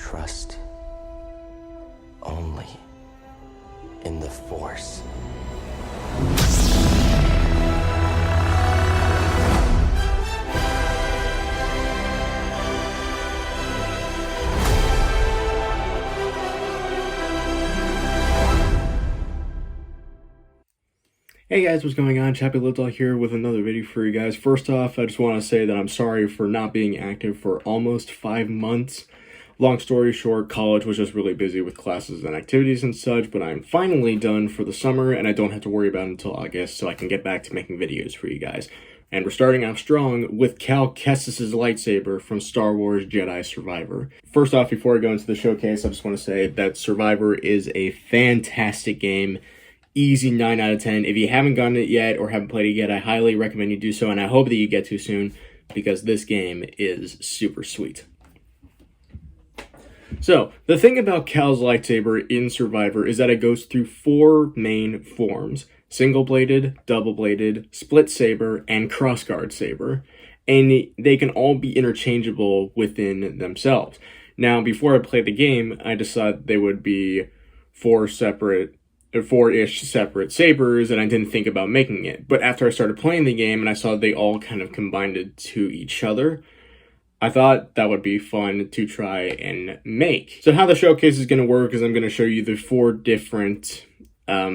trust only in the Force. Hey guys, what's going on? Chappy Little here with another video for you guys. First off, I just want to say that I'm sorry for not being active for almost 5 months. Long story short, college was just really busy with classes and activities and such, but I'm finally done for the summer and I don't have to worry about it until August, so I can get back to making videos for you guys. And we're starting off strong with Cal Kestis' lightsaber from Star Wars Jedi Survivor. First off, before I go into the showcase, I just want to say that Survivor is a fantastic game. Easy 9 out of 10. If you haven't gotten it yet or haven't played it yet, I highly recommend you do so, and I hope that you get to soon because this game is super sweet. So, the thing about Cal's lightsaber in Survivor is that it goes through 4 main forms: single-bladed, double-bladed, split saber, and crossguard saber, and they can all be interchangeable within themselves. Now, before I played the game, I decided they would be 4-ish separate sabers, and I didn't think about making it. But after I started playing the game and I saw they all kind of combined to each other, I thought that would be fun to try and make. So how the showcase is going to work is I'm going to show you the 4 different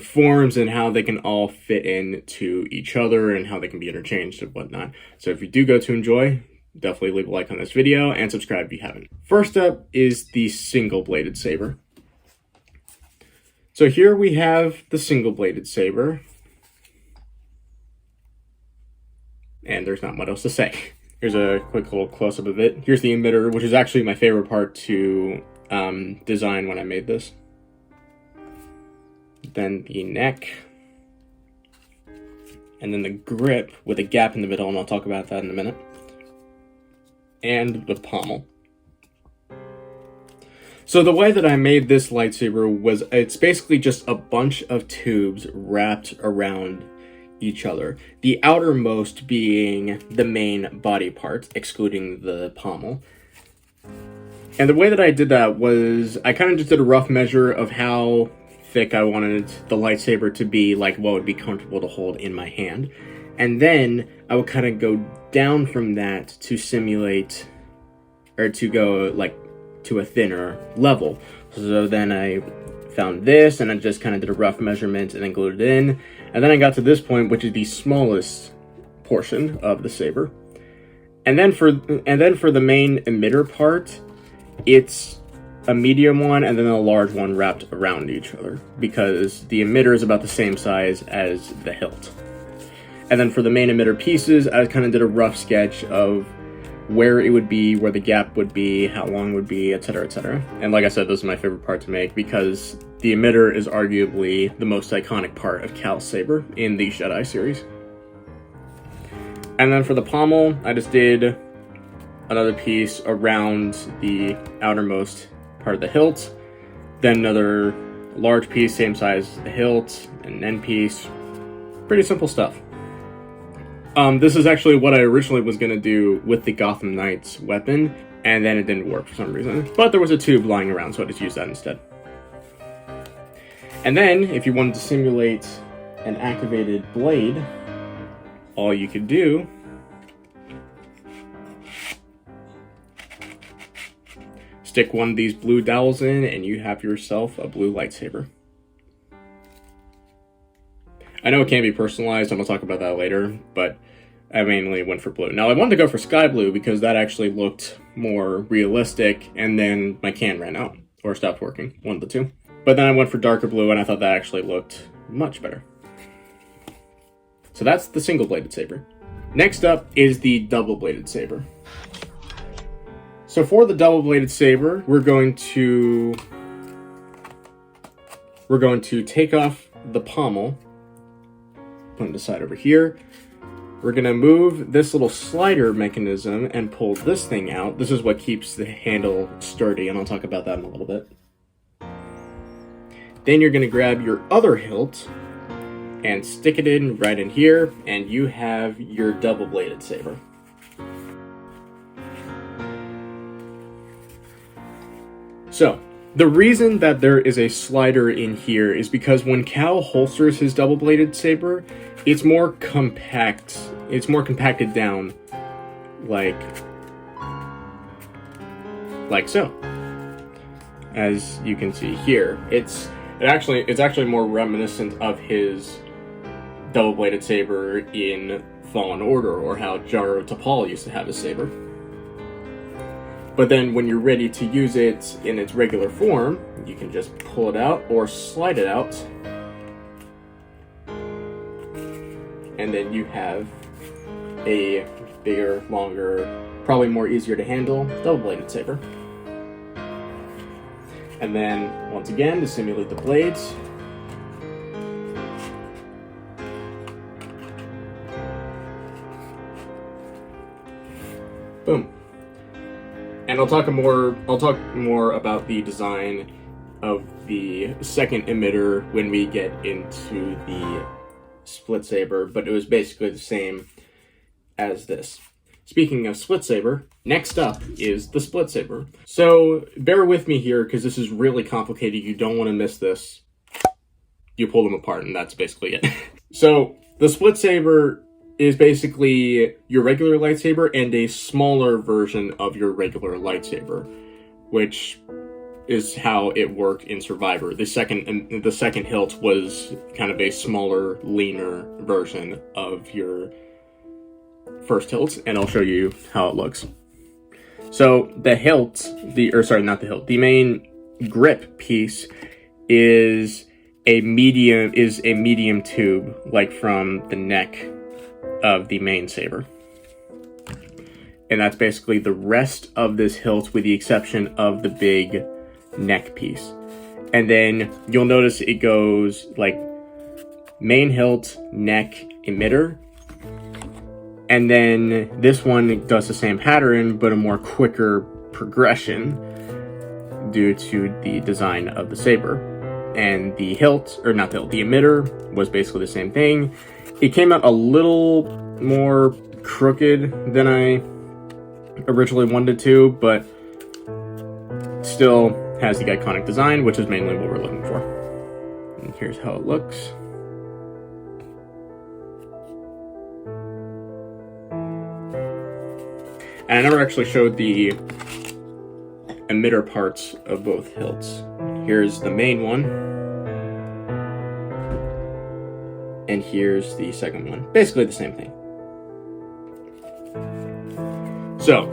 forms and how they can all fit into each other and how they can be interchanged and whatnot. So if you do go to enjoy, definitely leave a like on this video and subscribe if you haven't. First up is the single-bladed saber. So here we have the single-bladed saber, and there's not much else to say. Here's a quick little close-up of it. Here's the emitter, which is actually my favorite part to design when I made this. Then the neck, and then the grip with a gap in the middle, and I'll talk about that in a minute, and the pommel. So the way that I made this lightsaber was, it's basically just a bunch of tubes wrapped around each other. The outermost being the main body part, excluding the pommel. And the way that I did that was, I kind of just did a rough measure of how thick I wanted the lightsaber to be, like what would be comfortable to hold in my hand. And then I would kind of go down from that to simulate, or to go like to a thinner level. So then I found this and I just kind of did a rough measurement and then glued it in, and then I got to this point, which is the smallest portion of the saber. And then for the main emitter part, it's a medium one and then a large one wrapped around each other, because the emitter is about the same size as the hilt. And then for the main emitter pieces, I kind of did a rough sketch of where it would be, where the gap would be, how long it would be, etc., etc. And like I said, this is my favorite part to make because the emitter is arguably the most iconic part of Cal's saber in the Jedi series. And then for the pommel, I just did another piece around the outermost part of the hilt, then another large piece, same size as the hilt, and an end piece. Pretty simple stuff. This is actually what I originally was going to do with the Gotham Knights weapon, and then it didn't work for some reason. But there was a tube lying around, so I just used that instead. And then, if you wanted to simulate an activated blade, all you could do stick one of these blue dowels in, and you have yourself a blue lightsaber. I know it can be personalized, and I'll talk about that later, but I mainly went for blue. Now, I wanted to go for sky blue because that actually looked more realistic, and then my can ran out, or stopped working, one of the two. But then I went for darker blue, and I thought that actually looked much better. So that's the single-bladed saber. Next up is the double-bladed saber. So for the double-bladed saber, we're going to take off the pommel, put it aside over here. We're going to move this little slider mechanism and pull this thing out. This is what keeps the handle sturdy, and I'll talk about that in a little bit. Then you're going to grab your other hilt and stick it in right in here, and you have your double-bladed saber. So, the reason that there is a slider in here is because when Cal holsters his double-bladed saber, it's more compact. It's more compacted down, like so. As you can see here, it's actually more reminiscent of his double-bladed saber in Fallen Order, or how Jaro Tapal used to have his saber. But then when you're ready to use it in its regular form, you can just pull it out or slide it out. And then you have a bigger, longer, probably more easier to handle double-bladed saber. And then, once again, to simulate the blades, boom. And I'll talk more about the design of the second emitter when we get into the split saber, but it was basically the same as this. Speaking of split saber, next up is the split saber. So bear with me here because this is really complicated. You don't want to miss this. You pull them apart and that's basically it. So the split saber is basically your regular lightsaber and a smaller version of your regular lightsaber, which is how it worked in Survivor. The second hilt was kind of a smaller, leaner version of your first hilt, and I'll show you how it looks. So the hilt, the main grip piece is a medium tube, like from the neck of the main saber. And that's basically the rest of this hilt with the exception of the big neck piece. And then you'll notice it goes like main hilt, neck, emitter. And then this one does the same pattern, but a more quicker progression due to the design of the saber. And the hilt, or not the hilt, the emitter was basically the same thing. It came out a little more crooked than I originally wanted to, but still has the iconic design, which is mainly what we're looking for. And here's how it looks. And I never actually showed the emitter parts of both hilts. Here's the main one. And here's the second one. Basically the same thing. So,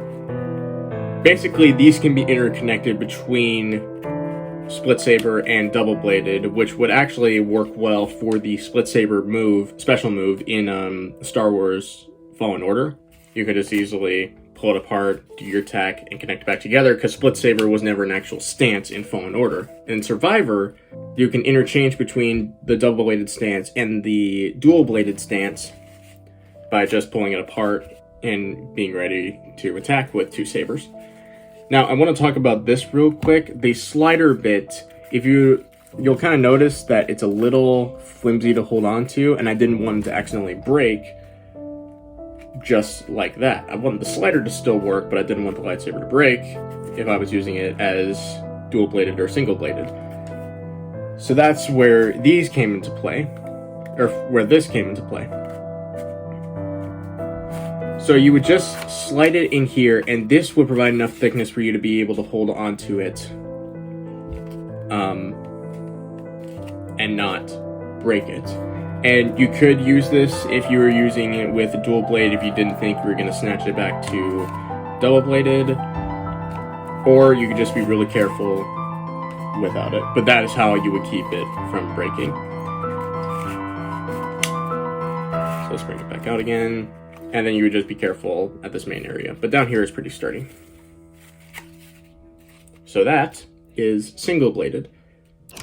basically these can be interconnected between split saber and double bladed, which would actually work well for the split saber special move in Star Wars Fallen Order. You could just easily pull it apart, do your attack, and connect it back together, because split saber was never an actual stance in Fallen Order. In Survivor, you can interchange between the double-bladed stance and the dual-bladed stance by just pulling it apart and being ready to attack with two sabers. Now, I want to talk about this real quick. The slider bit, you'll kind of notice that it's a little flimsy to hold on to, and I didn't want it to accidentally break just like that. I wanted the slider to still work, but I didn't want the lightsaber to break if I was using it as dual-bladed or single-bladed. So that's where these came into play, or where this came into play. So you would just slide it in here, and this would provide enough thickness for you to be able to hold onto it and not break it. And you could use this if you were using it with a dual blade if you didn't think you were going to snatch it back to double bladed, or you could just be really careful without it. But that is how you would keep it from breaking. So let's bring it back out again. And then you would just be careful at this main area. But down here is pretty sturdy. So that is single bladed.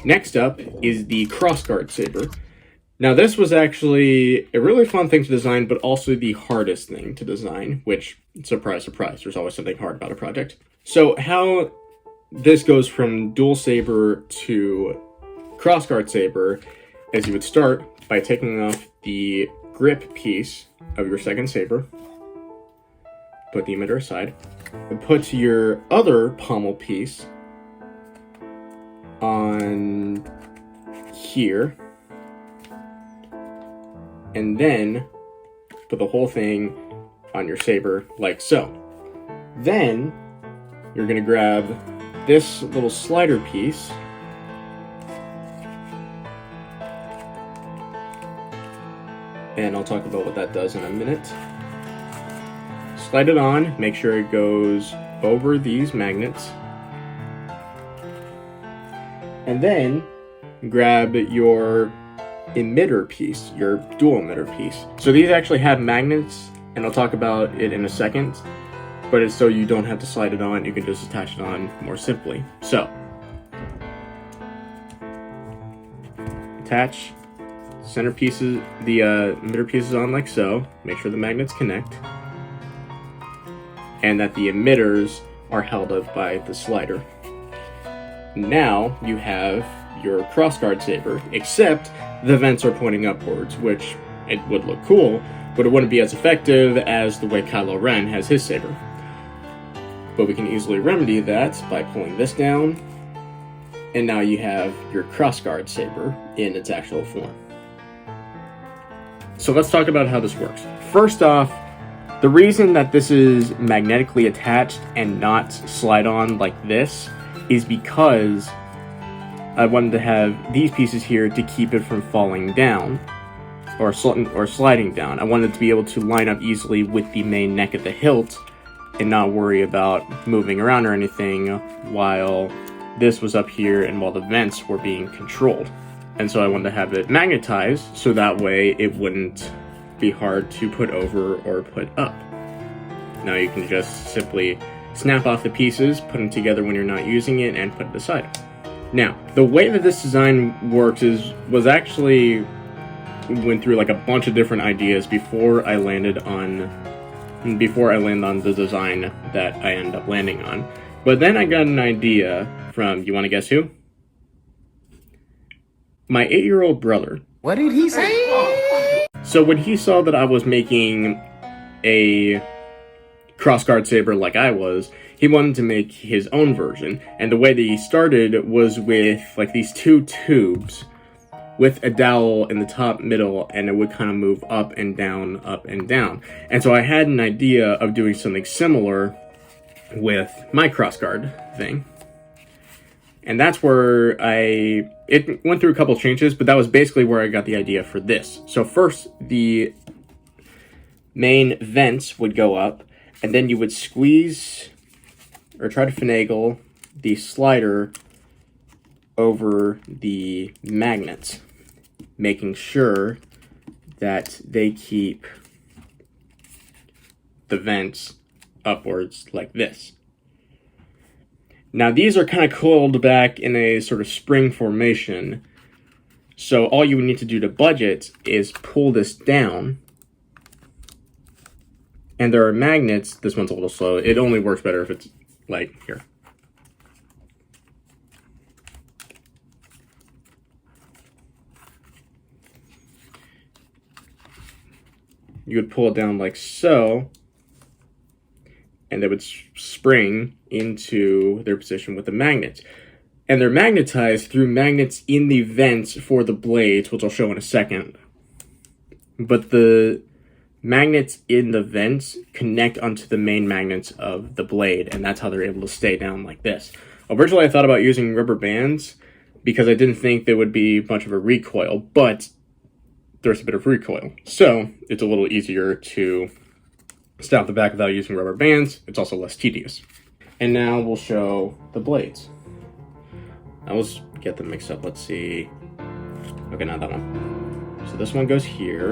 Next up is the crossguard saber. Now this was actually a really fun thing to design, but also the hardest thing to design, which, surprise, surprise, there's always something hard about a project. So how this goes from dual saber to crossguard saber is you would start by taking off the grip piece of your second saber, put the emitter aside, and put your other pommel piece on here, and then put the whole thing on your saber like so. Then you're gonna grab this little slider piece and I'll talk about what that does in a minute. Slide it on, make sure it goes over these magnets, and then grab your emitter piece, your dual emitter piece. So these actually have magnets, and I'll talk about it in a second, but it's so you don't have to slide it on, you can just attach it on more simply. So, attach center pieces, the emitter pieces on like so, make sure the magnets connect, and that the emitters are held up by the slider. Now you have your crossguard saber, except the vents are pointing upwards, which it would look cool, but it wouldn't be as effective as the way Kylo Ren has his saber. But we can easily remedy that by pulling this down, and now you have your crossguard saber in its actual form. So let's talk about how this works. First off, the reason that this is magnetically attached and not slide on like this is because I wanted to have these pieces here to keep it from falling down or sliding down. I wanted to be able to line up easily with the main neck at the hilt and not worry about moving around or anything while this was up here and while the vents were being controlled. And so I wanted to have it magnetized so that way it wouldn't be hard to put over or put up. Now you can just simply snap off the pieces, put them together when you're not using it, and put it aside. Now, the way that this design works was actually went through like a bunch of different ideas before I landed on the design that I ended up landing on. But then I got an idea from, you want to guess who? My 8-year-old brother. What did he say? So when he saw that I was making a crossguard saber like I was, he wanted to make his own version. And the way that he started was with like these two tubes with a dowel in the top middle, and it would kind of move up and down, up and down. And so I had an idea of doing something similar with my crossguard thing. And that's where it went through a couple changes, but that was basically where I got the idea for this. So first, the main vents would go up, and then you would squeeze or try to finagle the slider over the magnets, making sure that they keep the vents upwards like this. Now these are kind of coiled back in a sort of spring formation, so all you would need to do to budget is pull this down, and there are magnets. This one's a little slow. It only works better if it's like here. You would pull it down like so, and they would spring into their position with the magnets. And they're magnetized through magnets in the vents for the blades, which I'll show in a second. But the magnets in the vents connect onto the main magnets of the blade, and that's how they're able to stay down like this. Originally, I thought about using rubber bands because I didn't think there would be much of a recoil, but there's a bit of recoil. So it's a little easier to stab the back without using rubber bands. It's also less tedious. And now we'll show the blades. Now let's get them mixed up. Let's see. Okay, not that one. So this one goes here.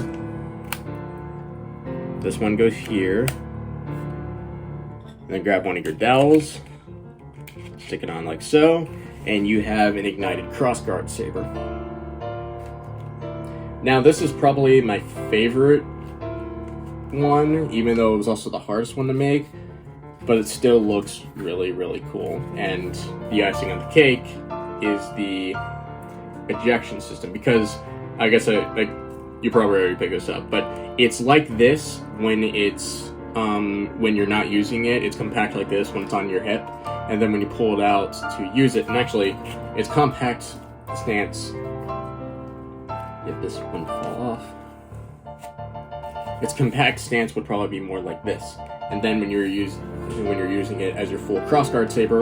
This one goes here. And then grab one of your dowels, stick it on like so, and you have an ignited crossguard saber. Now this is probably my favorite one, even though it was also the hardest one to make, but it still looks really, really cool. And the icing on the cake is the ejection system, because I guess you probably already picked this up, but it's like this when it's when you're not using it. It's compact like this when it's on your hip, and then when you pull it out to use it, and actually, its compact stance, if this wouldn't fall off, its compact stance would probably be more like this. And then when you're using it as your full crossguard saber,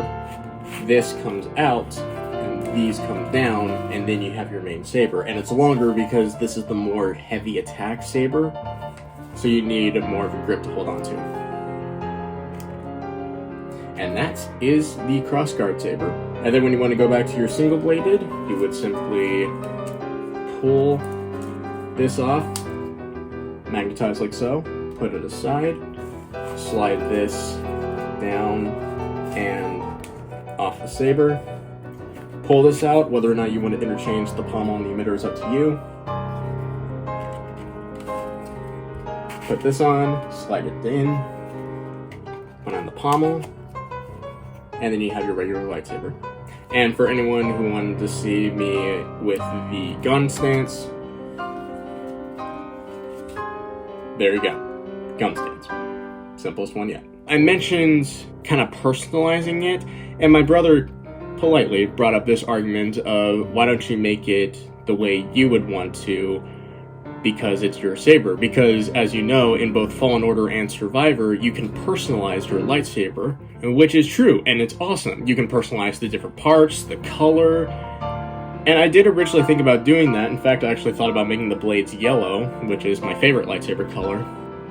this comes out, and these come down, and then you have your main saber. And it's longer because this is the more heavy attack saber, so you need more of a grip to hold on to. And that is the crossguard saber. And then when you want to go back to your single-bladed, you would simply pull this off, magnetize like so, put it aside, slide this down and off the saber, pull this out. Whether or not you want to interchange the pommel and the emitter is up to you. Put this on, slide it in, put on the pommel, and then you have your regular lightsaber. And for anyone who wanted to see me with the gun stance, there you go, gun stance. Simplest one yet. I mentioned kind of personalizing it, and my brother politely brought up this argument of why don't you make it the way you would want to, because it's your saber. Because as you know, in both Fallen Order and Survivor, you can personalize your lightsaber, which is true, and it's awesome. You can personalize the different parts, the color, and I did originally think about doing that. In fact, I actually thought about making the blades yellow, which is my favorite lightsaber color.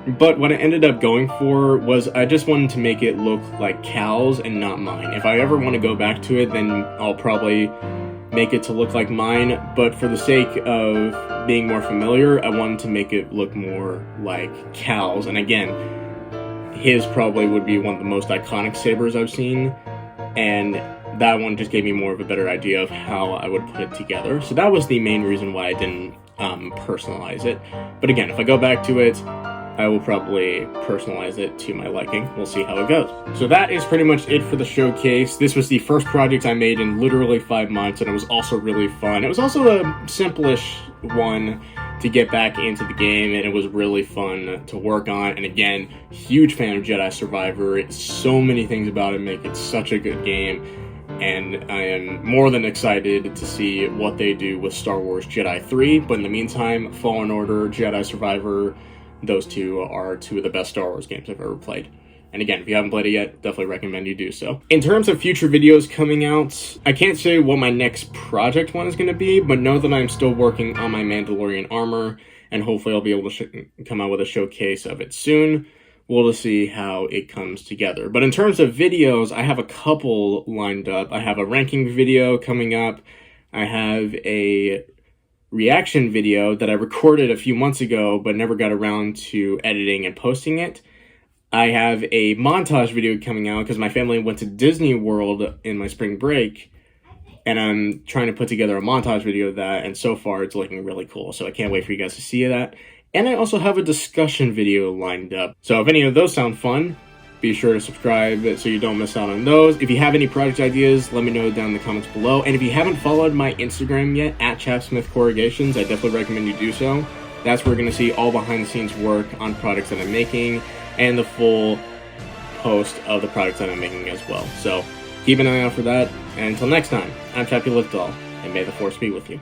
But what I ended up going for was I just wanted to make it look like Cal's and not mine. If I ever want to go back to it, then I'll probably make it to look like mine. But for the sake of being more familiar, I wanted to make it look more like Cal's. And again, his probably would be one of the most iconic sabers I've seen. And that one just gave me more of a better idea of how I would put it together. So that was the main reason why I didn't personalize it. But again, if I go back to it, I will probably personalize it to my liking. We'll see how it goes. So that is pretty much it for the showcase. This was the first project I made in literally 5 months, and it was also really fun. It was also a simple-ish one to get back into the game, and it was really fun to work on. And again, huge fan of Jedi Survivor. So many things about it make it such a good game, and I am more than excited to see what they do with Star Wars Jedi 3. But in the meantime, Fallen Order, Jedi Survivor, those two are two of the best Star Wars games I've ever played. And again, if you haven't played it yet, definitely recommend you do so. In terms of future videos coming out, I can't say what my next project one is going to be, but know that I'm still working on my Mandalorian armor, and hopefully I'll be able to come out with a showcase of it soon. We'll just see how it comes together. But in terms of videos, I have a couple lined up. I have a ranking video coming up. I have a reaction video that I recorded a few months ago but never got around to editing and posting it. I have a montage video coming out because my family went to Disney World in my spring break, and I'm trying to put together a montage video of that, and so far it's looking really cool, so I can't wait for you guys to see that. And I also have a discussion video lined up, so if any of those sound fun, be sure to subscribe so you don't miss out on those. If you have any project ideas, let me know down in the comments below. And if you haven't followed my Instagram yet, @ChapSmithCorrugations, I definitely recommend you do so. That's where you're going to see all behind-the-scenes work on products that I'm making and the full post of the products that I'm making as well. So keep an eye out for that. And until next time, I'm Chappy Liftall, and may the Force be with you.